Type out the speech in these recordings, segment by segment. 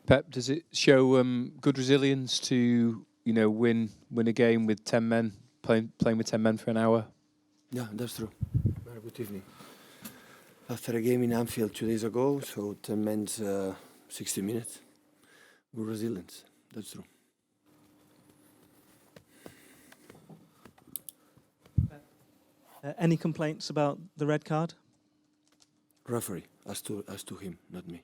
Pep, does it show good resilience to win a game with 10 men playing with 10 men for an hour? Yeah, that's true. Very good evening. After a game in Anfield 2 days ago, so 10 men's 60 minutes. Good resilience. That's true. Any complaints about the red card? Referee, as to him, not me.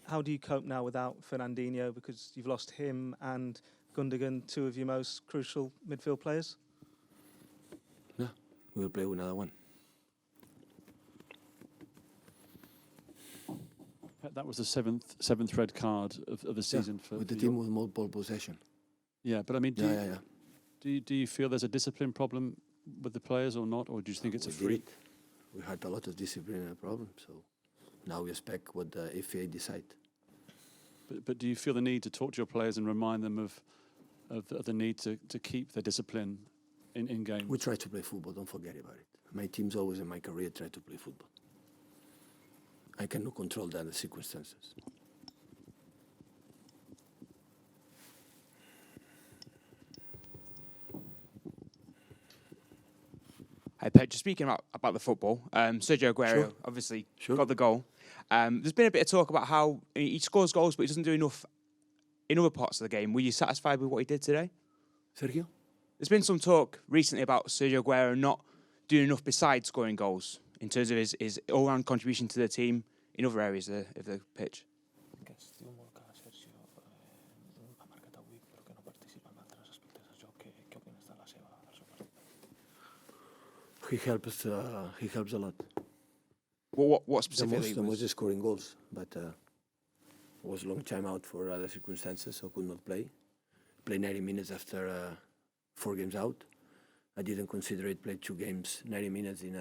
How do you cope now without Fernandinho, because you've lost him and Gundogan, two of your most crucial midfield players? Yeah, we'll play with another one. That was the seventh red card of the season for the team with more ball possession. Yeah, but I mean, do you feel there's a discipline problem with the players or not, or do you think it's a freak? We had a lot of disciplinary problems, so now we expect what the FA decide. But do you feel the need to talk to your players and remind them of the need to keep their discipline in games? We try to play football, don't forget about it. My team's always in my career try to play football. I cannot control that the circumstances. Hey, Pep, just speaking about the football, Sergio Aguero obviously got the goal. There's been a bit of talk about how he scores goals, but he doesn't do enough in other parts of the game. Were you satisfied with what he did today? Sergio? There's been some talk recently about Sergio Aguero not doing enough besides scoring goals in terms of his all-round contribution to the team in other areas of the pitch. He helps a lot. What specifically? The most scoring goals, but was a long time out for other circumstances, so could not play. Played 90 minutes after 4 games out. I didn't consider it. Played 2 games, 90 minutes in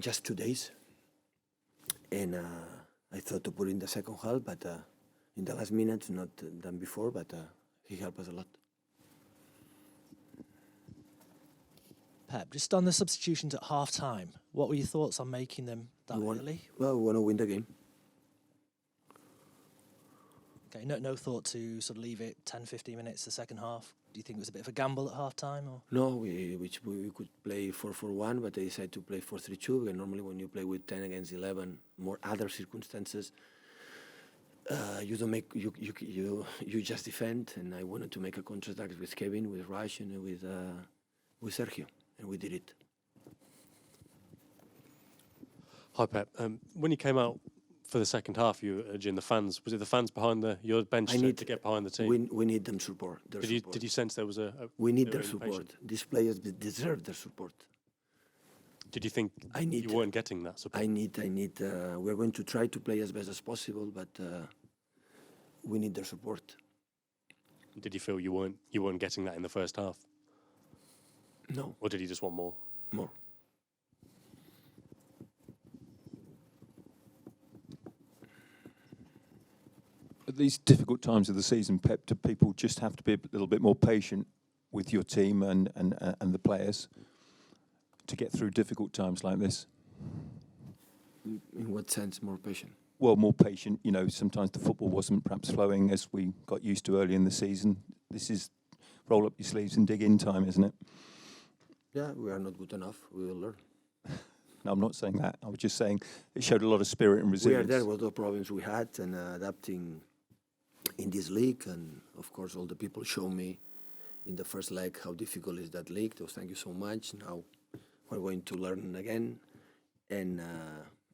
just 2 days, and I thought to put in the second half, but in the last minutes, not done before. But he helped us a lot. Pep, just on the substitutions at half-time, what were your thoughts on making them that early? Well, we want to win the game. Okay, no thought to sort of leave it 10, 15 minutes the second half? Do you think it was a bit of a gamble at half-time? Or? No, we could play 4-4-1, but they decided to play 4-3-2, because normally when you play with 10 against 11, more other circumstances, you don't make you just defend, and I wanted to make a counter-attack with Kevin, with Raj, and with Sergio. And we did it. Hi, Pep. When you came out for the second half, you were urging the fans. Was it the fans behind your bench to get behind the team? We need them support. Did you sense there was a we need their support. These players deserve their support. Did you think you weren't getting that support? I need. We're going to try to play as best as possible, but we need their support. Did you feel you weren't getting that in the first half? No. Or did you just want more? More. At these difficult times of the season, Pep, do people just have to be a little bit more patient with your team and the players to get through difficult times like this? In what sense, more patient? Well, more patient. Sometimes the football wasn't perhaps flowing as we got used to early in the season. This is roll up your sleeves and dig in time, isn't it? Yeah, we are not good enough. We will learn. No, I'm not saying that. I was just saying it showed a lot of spirit and resilience. We are there with the problems we had and adapting in this league. And, of course, all the people show me in the first leg how difficult is that league. So thank you so much. Now we're going to learn again. And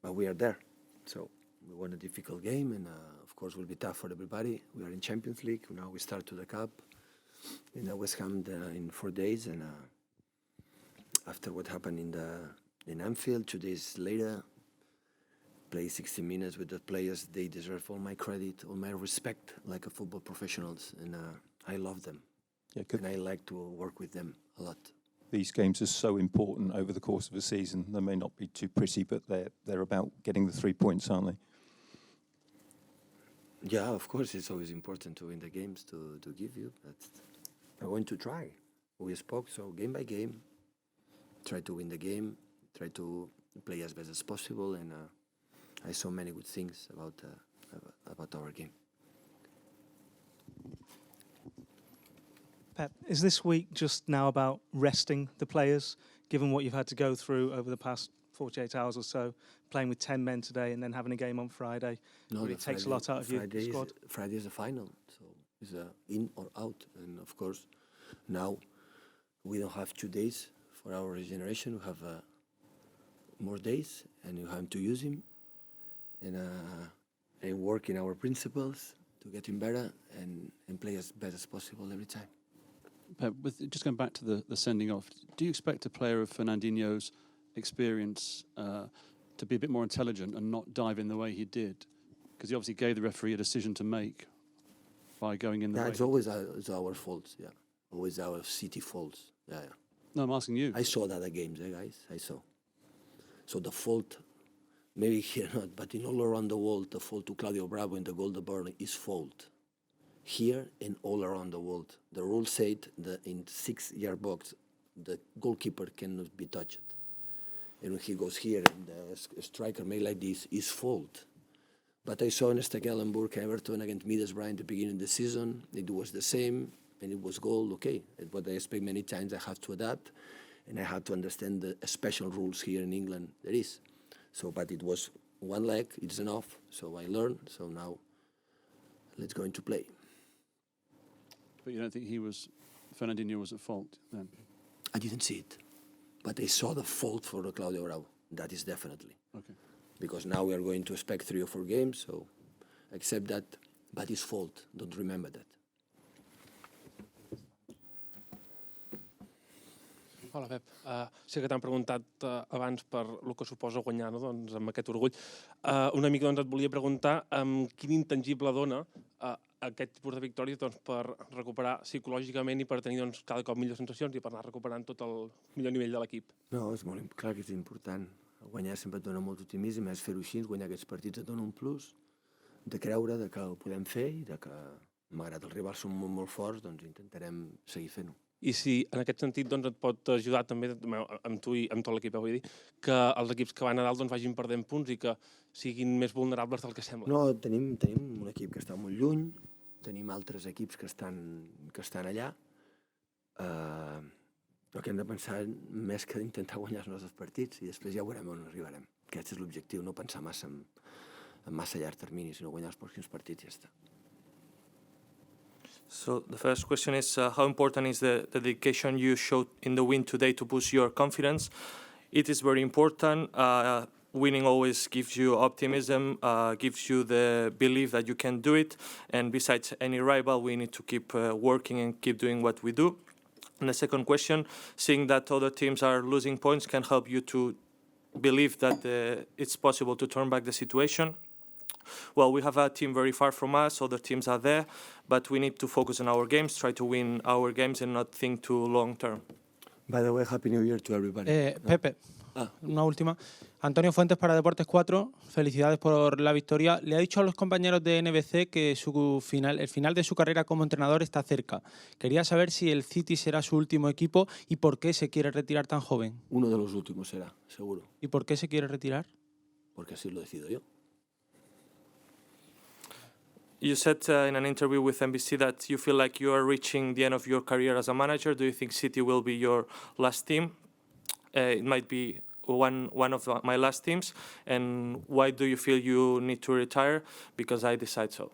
but we are there. So we won a difficult game. And, of course, it will be tough for everybody. We are in Champions League. Now we start to the Cup in West Ham in 4 days. And after what happened in Anfield, 2 days later, play 60 minutes with the players. They deserve all my credit, all my respect, like a football professionals, and I love them. Yeah, and I like to work with them a lot. These games are so important over the course of a season. They may not be too pretty, but they're about getting the 3 points, aren't they? Yeah, of course, it's always important to win the games to give you. But I'm going to try. We spoke, so game by game, try to win the game, try to play as best as possible, and I saw many good things about our game. Pep, is this week just now about resting the players, given what you've had to go through over the past 48 hours or so, playing with 10 men today and then having a game on Friday? No, it takes a lot out of your squad. Friday is the final, so it's in or out. And of course, now we don't have 2 days for our regeneration. We have more days, and you have to use him and work in our principles to get him better and play as best as possible every time. Pep, just going back to the sending off, do you expect a player of Fernandinho's experience to be a bit more intelligent and not dive in the way he did? Because he obviously gave the referee a decision to make by going in the way. It's always our faults, yeah. Always our City faults, yeah. No, I'm asking you. I saw the other games, guys. I saw. So the fault, maybe here not, but in all around the world, the fault to Claudio Bravo in the goal to Burnley is fault. Here and all around the world, the rule said that in 6-yard box, the goalkeeper cannot be touched. And when he goes here and the striker made like this, is fault. But I saw in Stekelenburg, Everton against Middlesbrough in the beginning of the season, it was the same, and it was goal, okay. What I expect many times, I have to adapt, and I have to understand the special rules here in England there is. So, but it was one leg, it's enough, so I learned, so now let's go into play. But you don't think Fernandinho was at fault then? I didn't see it, but I saw the fault for the Claudio Bravo. That is definitely. Okay. Because now we are going to expect 3 or 4 games, so accept that, but it's fault. Don't remember that. Hola, Pep. Sé que t'han preguntat abans per el que suposa guanyar, no? Doncs amb aquest orgull. Una mica doncs, et volia preguntar quin intangible dona aquest tipus de victòries doncs, per recuperar psicològicament i per tenir doncs, cada cop millors sensacions i per anar recuperant tot el millor nivell de l'equip. No, és molt clar que és important. Guanyar sempre et dona molt optimisme, és fer-ho així, guanyar aquests partits et dona un plus de creure que ho podem fer i de que, malgrat els rivals són molt, molt forts, doncs intentarem seguir fent-ho. I si en aquest sentit doncs, et pot ajudar també amb tu i amb tot l'equip, vull dir, que els equips que van a dalt doncs, vagin perdent punts i que siguin més vulnerables del que sembla. No, tenim un equip que està molt lluny, tenim altres equips que estan allà. El que hem de pensar més que intentar guanyar els nostres partits i després ja veurem on arribarem. Aquest és l'objectiu, no pensar massa en massa llarg termini, sinó guanyar els pròxims partits i ja està. So the first question is, how important is the dedication you showed in the win today to boost your confidence? It is very important. Winning always gives you optimism, gives you the belief that you can do it. And besides any rival, we need to keep working and keep doing what we do. And the second question, seeing that other teams are losing points can help you to believe that it's possible to turn back the situation. Well, we have a team very far from us, other teams are there, but we need to focus on our games, try to win our games and not think too long term. By the way, Happy New Year to everybody. Pepe, una última. Antonio Fuentes para Deportes 4, felicidades por la victoria. Le ha dicho a los compañeros de NBC que el final de su carrera como entrenador está cerca. Quería saber si el City será su último equipo y por qué se quiere retirar tan joven. Uno de los últimos será, seguro. ¿Y por qué se quiere retirar? Porque así lo decido yo. You said in an interview with NBC that you feel like you are reaching the end of your career as a manager. Do you think City will be your last team? It might be one of my last teams. And why do you feel you need to retire? Because I decide so.